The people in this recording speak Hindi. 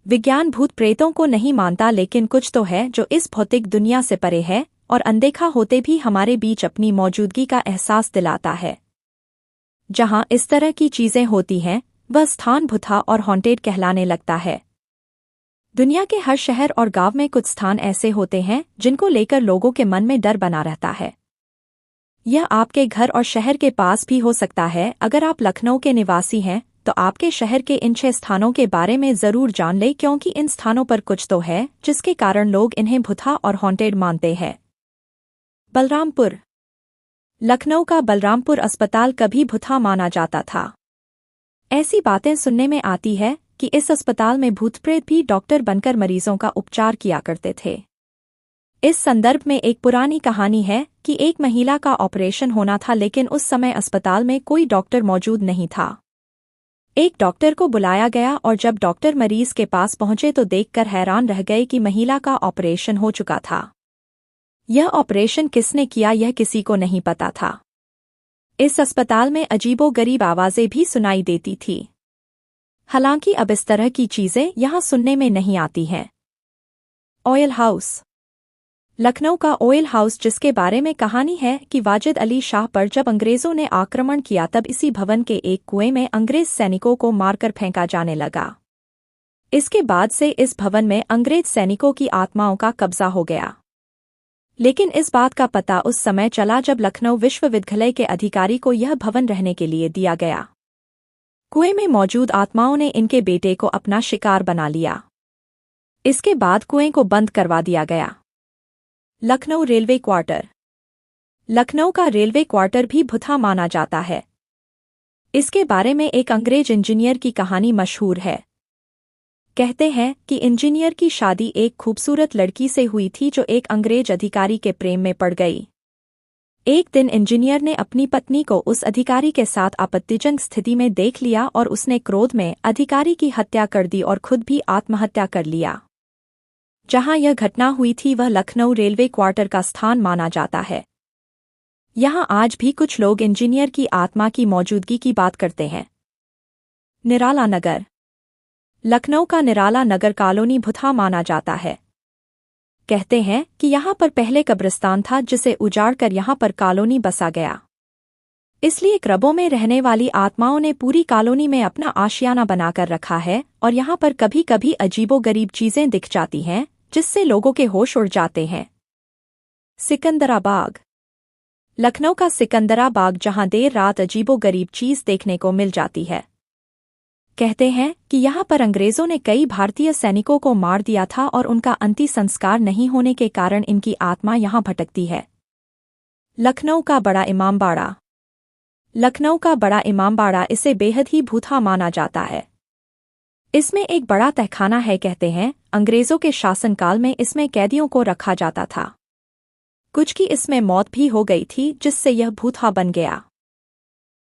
विज्ञान भूत प्रेतों को नहीं मानता, लेकिन कुछ तो है जो इस भौतिक दुनिया से परे है और अनदेखा होते भी हमारे बीच अपनी मौजूदगी का एहसास दिलाता है। जहां इस तरह की चीजें होती हैं वह स्थान भुता और हॉन्टेड कहलाने लगता है। दुनिया के हर शहर और गांव में कुछ स्थान ऐसे होते हैं जिनको लेकर लोगों के मन में डर बना रहता है। यह आपके घर और शहर के पास भी हो सकता है। अगर आप लखनऊ के निवासी हैं तो आपके शहर के इन 6 स्थानों के बारे में जरूर जान लें, क्योंकि इन स्थानों पर कुछ तो है जिसके कारण लोग इन्हें भुता और हॉन्टेड मानते हैं। बलरामपुर। लखनऊ का बलरामपुर अस्पताल कभी भुता माना जाता था। ऐसी बातें सुनने में आती है कि इस अस्पताल में भूत प्रेत भी डॉक्टर बनकर मरीजों का उपचार किया करते थे। इस संदर्भ में एक पुरानी कहानी है कि एक महिला का ऑपरेशन होना था, लेकिन उस समय अस्पताल में कोई डॉक्टर मौजूद नहीं था। एक डॉक्टर को बुलाया गया और जब डॉक्टर मरीज के पास पहुंचे तो देखकर हैरान रह गए कि महिला का ऑपरेशन हो चुका था। यह ऑपरेशन किसने किया यह किसी को नहीं पता था। इस अस्पताल में अजीबोगरीब आवाजें भी सुनाई देती थी। हालांकि अब इस तरह की चीजें यहां सुनने में नहीं आती हैं। Oil house. लखनऊ का ऑयल हाउस, जिसके बारे में कहानी है कि वाजिद अली शाह पर जब अंग्रेजों ने आक्रमण किया तब इसी भवन के एक कुएं में अंग्रेज सैनिकों को मारकर फेंका जाने लगा। इसके बाद से इस भवन में अंग्रेज सैनिकों की आत्माओं का कब्जा हो गया। लेकिन इस बात का पता उस समय चला जब लखनऊ विश्वविद्यालय के अधिकारी को यह भवन रहने के लिए दिया गया। कुएं में मौजूद आत्माओं ने इनके बेटे को अपना शिकार बना लिया। इसके बाद कुएं को बंद करवा दिया गया। Lucknow railway quarter. लखनऊ का रेलवे क्वार्टर भी भुता माना जाता है। इसके बारे में एक अंग्रेज इंजीनियर की कहानी मशहूर है। कहते हैं कि इंजीनियर की शादी एक खूबसूरत लड़की से हुई थी जो एक अंग्रेज अधिकारी के प्रेम में पड़ गई। एक दिन इंजीनियर ने अपनी पत्नी को उस अधिकारी के साथ आपत्तिजनक स्थिति में देख लिया और उसने क्रोध में अधिकारी की हत्या कर दी और खुद भी आत्महत्या कर लिया। जहां यह घटना हुई थी वह लखनऊ रेलवे क्वार्टर का स्थान माना जाता है। यहां आज भी कुछ लोग इंजीनियर की आत्मा की मौजूदगी की बात करते हैं। निराला नगर। लखनऊ का निराला नगर कॉलोनी भुता माना जाता है। कहते हैं कि यहां पर पहले कब्रिस्तान था जिसे उजाड़कर यहां पर कॉलोनी बसा गया। इसलिए क्रबों में रहने वाली आत्माओं ने पूरी कॉलोनी में अपना आशियाना बनाकर रखा है और यहां पर कभी कभी अजीबोगरीब चीजें दिख जाती हैं जिससे लोगों के होश उड़ जाते हैं। सिकंदरा बाग। लखनऊ का सिकंदरा बाग, जहां देर रात अजीबोगरीब चीज देखने को मिल जाती है। कहते हैं कि यहां पर अंग्रेजों ने कई भारतीय सैनिकों को मार दिया था और उनका अंतिम संस्कार नहीं होने के कारण इनकी आत्मा यहां भटकती है। लखनऊ का बड़ा इमामबाड़ा। लखनऊ का बड़ा इमामबाड़ा, इसे बेहद ही भूता माना जाता है। इसमें एक बड़ा तहखाना है। कहते हैं अंग्रेजों के शासनकाल में इसमें कैदियों को रखा जाता था। कुछ की इसमें मौत भी हो गई थी जिससे यह भूता बन गया।